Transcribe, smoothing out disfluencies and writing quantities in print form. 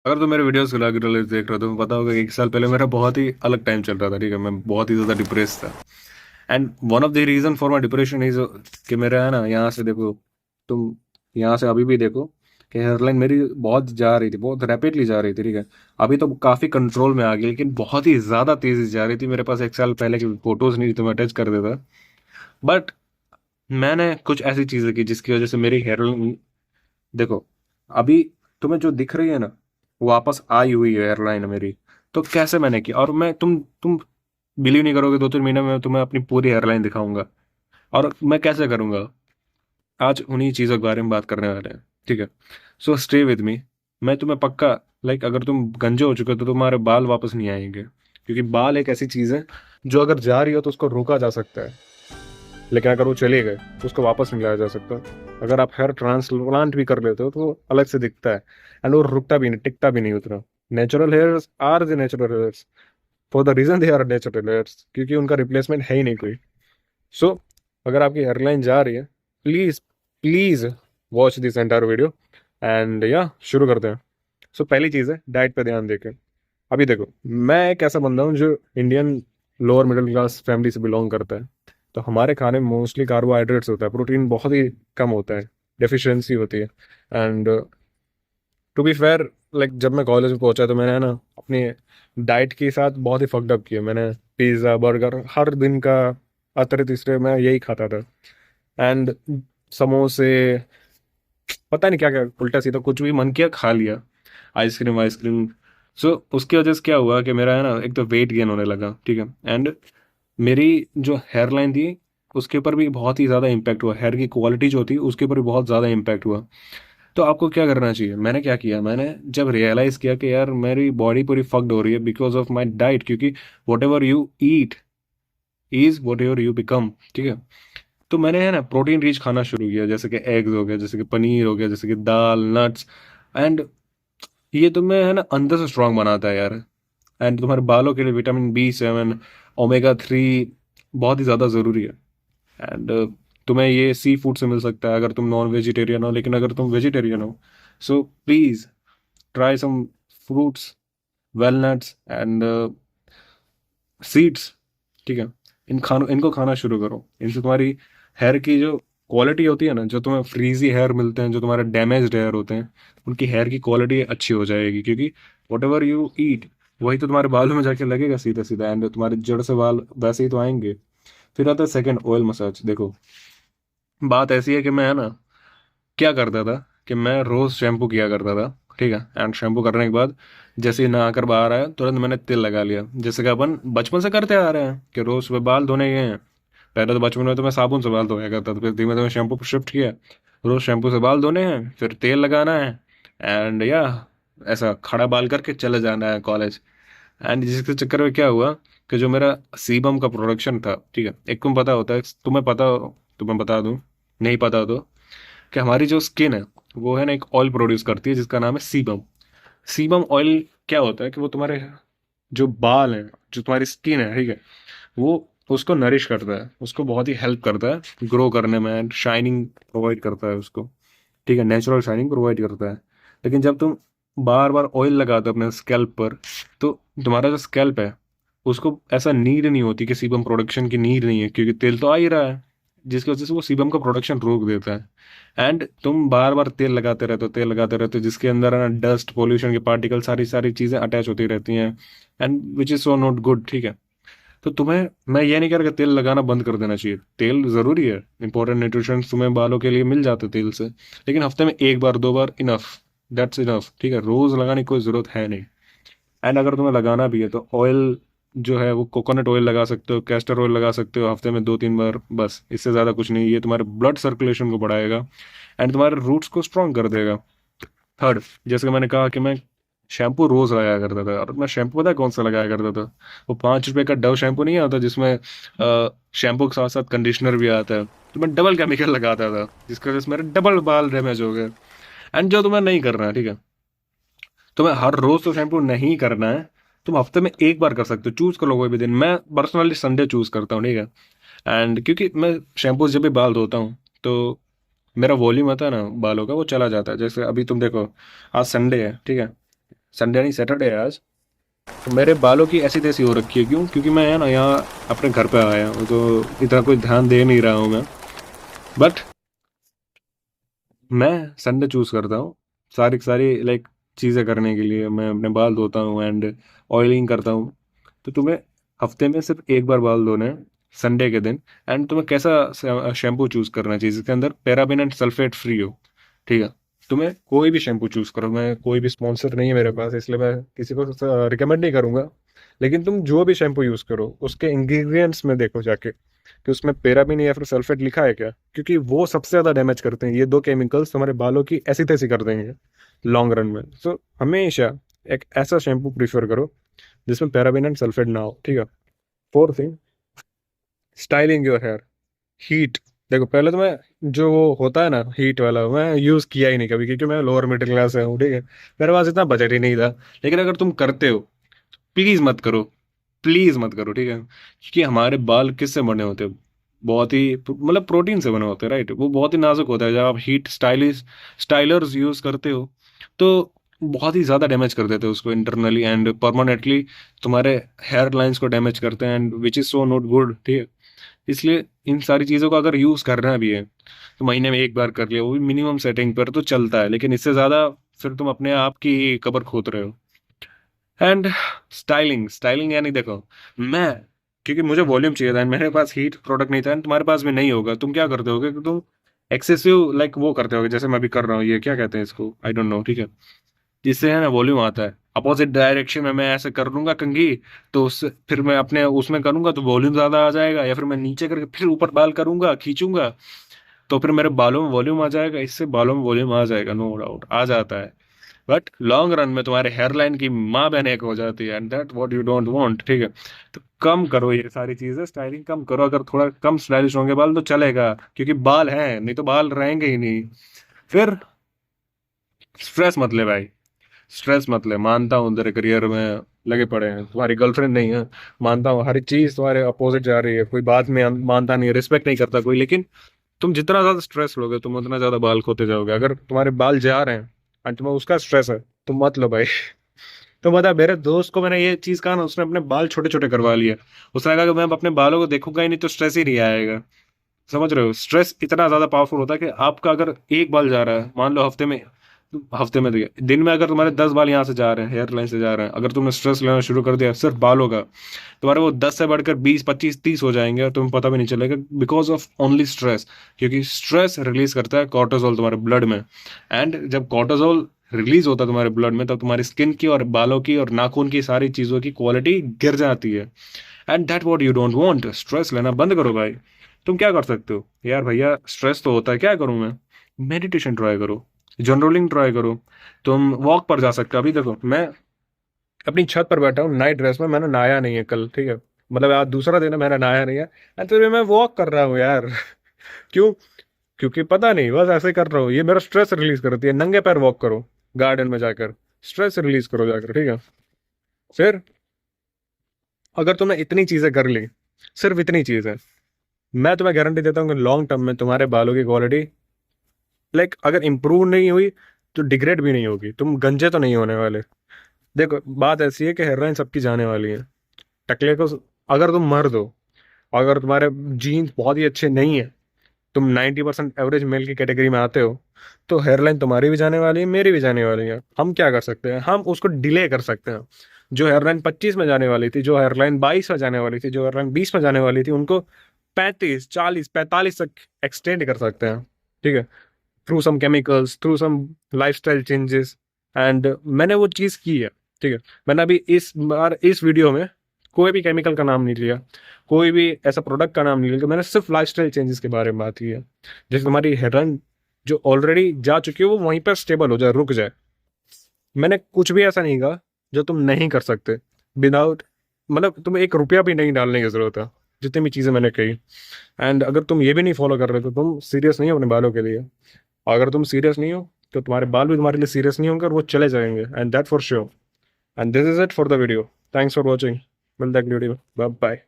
अगर तुम मेरे वीडियोस रेगुलरली देख रहे हो तो तुम्हें पता होगा कि 1 साल पहले मेरा बहुत ही अलग टाइम चल रहा था। ठीक है, मैं बहुत ही ज़्यादा डिप्रेस था। And one of the reason for my depression is कि मेरा है ना, यहाँ से देखो तुम, यहाँ से अभी भी देखो कि हेयरलाइन मेरी बहुत जा रही थी, बहुत रैपिडली जा रही थी। ठीक है, अभी तो काफ़ी कंट्रोल में आ गई, लेकिन बहुत ही ज़्यादा तेज़ी से जा रही थी। मेरे पास 1 साल पहले की फोटोज़ नहीं थी तो मैं अटैच कर देता। बट मैंने कुछ ऐसी चीज़ें की जिसकी वजह से मेरी हेयरलाइन, देखो अभी तुम्हें जो दिख रही है ना, वापस आई हुई है एयरलाइन मेरी। तो कैसे मैंने किया, और मैं तुम बिलीव नहीं करोगे, 2-3 महीने में तुम्हें अपनी पूरी एयरलाइन दिखाऊंगा। और मैं कैसे करूंगा, आज उन्हीं चीज़ों के बारे में बात करने वाले हैं। ठीक है, सो स्टे विद मी। मैं तुम्हें पक्का, लाइक अगर तुम गंजे हो चुके हो तो तुम्हारे बाल वापस नहीं आएंगे, क्योंकि बाल एक ऐसी चीज़ है जो अगर जा रही हो तो उसको रोका जा सकता है, लेकिन अगर वो चले गए तो उसको वापस नहीं लाया जा सकता। अगर आप हेयर ट्रांसप्लांट भी कर लेते हो तो वो अलग से दिखता है, एंड वो रुकता भी नहीं, टिकता भी नहीं उतना। Natural hairs are the natural hairs for the reason they are natural hairs, क्योंकि उनका रिप्लेसमेंट है ही नहीं कोई। सो अगर आपकी हेयरलाइन जा रही है, please please watch this entire video, and या शुरू करते हैं। सो पहली चीज़ है डाइट पे ध्यान देकर। अभी देखो, मैं एक ऐसा बंदा हूँ जो Indian lower middle class family से बिलोंग करता है। तो हमारे खाने में मोस्टली कार्बोहाइड्रेट्स होता है, प्रोटीन बहुत ही कम होता है, डेफिशिएंसी होती है। And to be fair, like जब मैं कॉलेज में पहुंचा तो मैंने है ना अपनी डाइट के साथ बहुत ही फक्ड अप किया। मैंने पिज़्ज़ा बर्गर हर दिन का अतरे तीसरे मैं यही खाता था। एंड समोसे, पता नहीं क्या क्या उल्टा सीधा कुछ भी मन किया खा लिया, आइसक्रीम आइसक्रीम। सो उसकी वजह से क्या हुआ कि मेरा है ना, एक तो वेट गेन होने लगा। ठीक है, एंड मेरी जो हेयर लाइन थी उसके ऊपर भी बहुत ही ज़्यादा इम्पैक्ट हुआ, हेयर की क्वालिटी जो थी उसके ऊपर भी बहुत ज़्यादा इम्पैक्ट हुआ। तो आपको क्या करना चाहिए, मैंने क्या किया, मैंने जब रियलाइज़ किया कि यार मेरी बॉडी पूरी फक्ड हो रही है बिकॉज ऑफ माई डाइट, क्योंकि what ever you eat is what ever you become. ठीक है, तो मैंने है ना प्रोटीन रिच खाना शुरू किया, जैसे कि एग्स हो गया, जैसे कि पनीर हो गया, जैसे कि दाल, नट्स। एंड ये तुम्हें है ना अंदर से स्ट्रांग बनाता है यार। एंड तुम्हारे बालों के लिए विटामिन B7, ओमेगा 3 बहुत ही ज़्यादा ज़रूरी है। एंड तुम्हें ये सी फूड से मिल सकता है अगर तुम नॉन वेजिटेरियन हो, लेकिन अगर तुम वेजिटेरियन हो, so please try some fruits, walnuts and seeds. ठीक है, इनको खाना शुरू करो। इनसे तुम्हारी हेयर की जो क्वालिटी होती है ना, जो तुम्हें फ्रीजी हेयर मिलते हैं, जो तुम्हारे डैमेज्ड हेयर होते हैं, उनकी हेयर की क्वालिटी अच्छी हो जाएगी, क्योंकि वट एवर यू ईट वही तो तुम्हारे बालों में जाके लगेगा सीधा सीधा, एंड तुम्हारे जड़ से बाल वैसे ही तो आएंगे। फिर आता है सेकंड, ऑयल मसाज। देखो बात ऐसी है कि मैं है ना क्या करता था कि मैं रोज शैम्पू किया करता था। ठीक है, एंड शैम्पू करने के बाद जैसे ही नहाकर बाहर आया तुरंत मैंने तेल लगा लिया, जैसे कि अपन बचपन से करते आ रहे हैं कि रोज सुबह बाल धोने गए हैं। पहले तो बचपन में तो मैं साबुन से बाल धोया करता था, फिर धीमे धीमे शैम्पू पर शिफ्ट किया। रोज शैम्पू से बाल धोने हैं, फिर तेल लगाना है, एंड या ऐसा खड़ा बाल करके चले जाना है कॉलेज। एंड जिसके चक्कर में क्या हुआ कि जो मेरा सीबम का प्रोडक्शन था, ठीक है, एक तुम पता होता है, तुम्हें पता, तुम्हें बता दूं, नहीं पता तो, कि हमारी जो स्किन है वो है ना एक ऑयल प्रोड्यूस करती है जिसका नाम है सीबम। सीबम ऑयल क्या होता है कि वो तुम्हारे जो बाल हैं, जो तुम्हारी स्किन है, ठीक है, वो उसको नरिश करता है, उसको बहुत ही हेल्प करता है ग्रो करने में, शाइनिंग प्रोवाइड करता है उसको। ठीक है, नेचुरल शाइनिंग प्रोवाइड करता है। लेकिन जब तुम बार बार ऑयल लगाते हो अपने स्कैल्प पर, तो तुम्हारा जो स्कैल्प है उसको ऐसा नीड नहीं होती, कि सीबम प्रोडक्शन की नीड नहीं है, क्योंकि तेल तो आ ही रहा है, जिसकी वजह से वो सीबम का प्रोडक्शन रोक देता है। एंड तुम बार बार तेल लगाते रहते हो, तेल लगाते रहते हो, जिसके अंदर है ना डस्ट, पोल्यूशन के पार्टिकल, सारी सारी चीज़ें अटैच होती रहती हैं, and which is so not good. ठीक है, तो तुम्हें, मैं ये नहीं कह रहा कि तेल लगाना बंद कर देना चाहिए, तेल ज़रूरी है, इंपॉर्टेंट न्यूट्रिशन तुम्हें बालों के लिए मिल जाते हैं तेल से, लेकिन हफ्ते में एक बार दो बार इनफ, दैट्स इनफ। ठीक है, रोज़ लगाने की कोई ज़रूरत है नहीं। एंड अगर तुम्हें लगाना भी है तो ऑयल जो है वो कोकोनट ऑयल लगा सकते हो, कैस्टर ऑयल लगा सकते हो हफ्ते में 2-3 बार, बस, इससे ज़्यादा कुछ नहीं। ये तुम्हारे ब्लड सर्कुलेशन को बढ़ाएगा एंड तुम्हारे रूट्स को स्ट्रॉन्ग कर देगा। थर्ड, जैसे कि मैंने कहा कि मैं शैम्पू रोज लगाया करता था, और मैं शैम्पू पता है कौन सा लगाया करता था, वो 5 रुपए का डव शैम्पू नहीं आता जिसमें शैम्पू के साथ साथ कंडीशनर भी आता है, तो मैं डबल केमिकल लगाता था, जिसकी वजह से मेरे डबल बाल डैमेज हो गए। एंड जो तुम्हें नहीं करना है, ठीक है, तुम्हें हर रोज तो शैम्पू नहीं करना है, तुम हफ्ते में एक बार कर सकते हो, चूज कर लो कोई भी दिन। मैं पर्सनली संडे चूज करता हूँ। ठीक है, एंड क्योंकि मैं शैम्पू जब भी बाल धोता हूँ तो मेरा वॉल्यूम आता है ना बालों का, वो चला जाता है। जैसे अभी तुम देखो, आज संडे है, ठीक है, संडे नहीं, सैटरडे है आज। तो मेरे बालों की ऐसी तैसी हो रखी है। क्यों? क्योंकि मैं है ना यहाँ अपने घर पे आया हूँ, तो इतना कोई ध्यान दे नहीं रहा हूँ मैं। बट मैं संडे चूज करता हूँ सारी सारी लाइक चीज़ें करने के लिए। मैं अपने बाल धोता हूँ एंड ऑयलिंग करता हूँ। तो तुम्हें हफ्ते में सिर्फ एक बार बाल धोने हैं, संडे के दिन। एंड तुम्हें कैसा शैम्पू चूज करना चाहिए जिसके अंदर पैराबेन एंड सल्फेट फ्री हो, ठीक है? तुम्हें कोई भी शैम्पू चूज करो, मैं कोई भी स्पॉन्सर नहीं है मेरे पास, इसलिए मैं किसी को रिकमेंड नहीं करूंगा। लेकिन तुम जो भी शैम्पू यूज करो उसके इंग्रेडिएंट्स में देखो जाके कि उसमें पैराबेन या फिर सल्फेट लिखा है क्या, क्योंकि वो सबसे ज्यादा डैमेज करते हैं। ये दो केमिकल्स तुम्हारे बालों की ऐसी तैसी कर देंगे लॉन्ग रन में। सो हमेशा एक ऐसा शैम्पू प्रीफर करो जिसमें पैराबेन एंड सल्फेट ना हो, ठीक है? Fourth thing, styling your hair. Heat, देखो पहले तो मैं जो वो होता है ना हीट वाला, मैं यूज किया ही नहीं कभी, क्योंकि मैं लोअर मिडिल क्लास से हूँ, ठीक है? मेरे पास इतना बजट ही नहीं था। लेकिन अगर तुम करते हो, प्लीज मत करो, प्लीज मत करो, ठीक है? क्योंकि हमारे बाल किससे बने होते हैं? बहुत ही मतलब प्रोटीन से बने होते हैं, राइट? वो बहुत ही नाजुक होता है। जब आप हीट स्टाइलर्स यूज करते हो तो बहुत ही ज्यादा डैमेज कर देते हैं उसको इंटरनली एंड परमानेंटली। तुम्हारे हेयर लाइंस को डैमेज करते हैं and which is so not good, ठीक है? इसलिए इन सारी चीज़ों का अगर यूज़ करना भी है तो महीने में एक बार कर लिया, वो भी मिनिमम सेटिंग पर, तो चलता है। लेकिन इससे ज़्यादा फिर तुम अपने आप की कबर खोद रहे हो। एंड स्टाइलिंग, स्टाइलिंग यानी देखो, मैं क्योंकि मुझे वॉल्यूम चाहिए था एंड मेरे पास हीट प्रोडक्ट नहीं था एंड तुम्हारे पास भी नहीं होगा, तुम क्या करते होगे कि तुम एक्सेसिव लाइक वो करते होगे, जैसे मैं भी कर रहा हूँ, ये क्या कहते हैं इसको, आई डोंट नो, ठीक है? जिससे है ना वॉल्यूम आता है। अपोजिट डायरेक्शन में मैं ऐसे कर लूंगा कंघी, तो उससे फिर मैं अपने उसमें करूंगा तो वॉल्यूम ज्यादा आ जाएगा, या फिर मैं नीचे करके फिर ऊपर बाल करूंगा, खींचूंगा, तो फिर मेरे बालों में वॉल्यूम आ जाएगा। इससे बालों में वॉल्यूम आ जाएगा, नो डाउट आ जाता है। बट लॉन्ग रन में तुम्हारे हेयरलाइन की माँ बहन एक हो जाती है and that what you don't want, ठीक है? तो कम करो ये सारी चीजें, स्टाइलिंग कम करो। अगर थोड़ा कम स्टाइलिश होंगे बाल तो चलेगा, क्योंकि बाल हैं, नहीं तो बाल रहेंगे ही नहीं। फिर स्ट्रेस मत ले भाई, स्ट्रेस मत ले। मानता हूँ तेरे करियर में लगे पड़े हैं, तुम्हारी गर्लफ्रेंड नहीं है, मानता हूँ हर चीज तुम्हारे अपोजिट जा रही है, कोई बात में मानता नहीं है, रिस्पेक्ट नहीं करता कोई। लेकिन तुम जितना ज्यादा स्ट्रेस लोगे तुम उतना ज्यादा बाल खोते जाओगे। अगर तुम्हारे बाल जा रहे हैं और तुम्हें उसका स्ट्रेस है तो मत लो भाई। तो बता, मेरे दोस्त को मैंने ये चीज कहा ना, उसने अपने बाल छोटे छोटे करवा लिए। उसने कहा कि मैं अपने बालों को देखूंगा ही नहीं तो स्ट्रेस ही नहीं आएगा। समझ रहे हो? स्ट्रेस इतना ज्यादा पावरफुल होता है कि आपका अगर एक बाल जा रहा है, मान लो हफ्ते में देखिए दिन में अगर तुम्हारे 10 बाल यहाँ से जा रहे हैं, हेयर लाइन से जा रहे हैं, अगर तुमने स्ट्रेस लेना शुरू कर दिया सिर्फ बालों का, तुम्हारे वो 10 से बढ़कर 20 25 30 हो जाएंगे और तुम्हें पता भी नहीं चलेगा, बिकॉज ऑफ ओनली स्ट्रेस। क्योंकि स्ट्रेस रिलीज करता है कॉर्टिसोल तुम्हारे ब्लड में, एंड जब कॉर्टिसोल रिलीज होता है तुम्हारे ब्लड में, तब तुम्हारी स्किन की और बालों की और नाखून की सारी चीजों की क्वालिटी गिर जाती है। And that what you don't want. Stress लेना बंद करो भाई। तुम क्या कर सकते हो यार भैया? स्ट्रेस तो होता है, क्या करूं मैं? मेडिटेशन ट्राई करो, जर्नलिंग ट्राई करो, तुम वॉक पर जा सकते हो। अभी देखो मैं अपनी छत पर बैठा हूँ नाइट ड्रेस में, मैंने नहाया नहीं है कल, ठीक है? मतलब आज दूसरा दिन है मैंने नहाया नहीं है एंड तो मैं वॉक कर रहा हूँ यार। क्यों? क्योंकि पता नहीं, बस ऐसे कर रहा हूँ। ये मेरा स्ट्रेस रिलीज करती है। नंगे पैर वॉक करो गार्डन में जाकर, स्ट्रेस रिलीज करो जाकर, ठीक है? फिर अगर तुमने इतनी चीजें कर ली, सिर्फ इतनी चीज है, मैं तुम्हें गारंटी देता हूँ कि लॉन्ग टर्म में तुम्हारे बालों की क्वालिटी लाइक अगर इंप्रूव नहीं हुई तो डिग्रेड भी नहीं होगी। तुम गंजे तो नहीं होने वाले। देखो बात ऐसी है कि हेयरलाइन सबकी जाने वाली है। टकले को, अगर तुम मर्द हो, अगर तुम्हारे जीन्स बहुत ही अच्छे नहीं है, तुम 90% एवरेज मेल की कैटेगरी में आते हो, तो हेयरलाइन तुम्हारी भी जाने वाली है, मेरी भी जाने वाली है। हम क्या कर सकते हैं? हम उसको डिले कर सकते हैं। जो हेयरलाइन 25 में जाने वाली थी, जो हेयरलाइन 22 में जाने वाली थी, जो हेयरलाइन 20 में जाने वाली थी, उनको 35 40 45 तक एक्सटेंड कर सकते हैं, ठीक है? Through some chemicals, through some lifestyle changes. And मैंने वो चीज़ की है, ठीक है? मैंने अभी इस बार इस वीडियो में कोई भी केमिकल का नाम नहीं लिया, कोई भी ऐसा प्रोडक्ट का नाम नहीं लिया। मैंने सिर्फ लाइफस्टाइल चेंजेस के बारे में बात की है। जैसे तुम्हारी हेयरलाइन जो ऑलरेडी जा चुकी है वो वहीं पर स्टेबल हो जाए, रुक जाए। मैंने कुछ भी ऐसा नहीं कहा जो तुम नहीं कर सकते विदाउट, मतलब तुम्हें 1 रुपया भी नहीं डालने की जरूरत है, जितनी भी चीज़ें मैंने कही। एंड अगर तुम ये भी नहीं फॉलो कर रहे तो तुम सीरियस नहीं हो अपने बालों के लिए। अगर तुम सीरियस नहीं हो तो तुम्हारे बाल भी तुम्हारे लिए सीरियस नहीं होंगे और वो चले जाएंगे, and that for sure. And this is it for the video. Thanks for watching. मिलता है वीडियो, बाय बाय।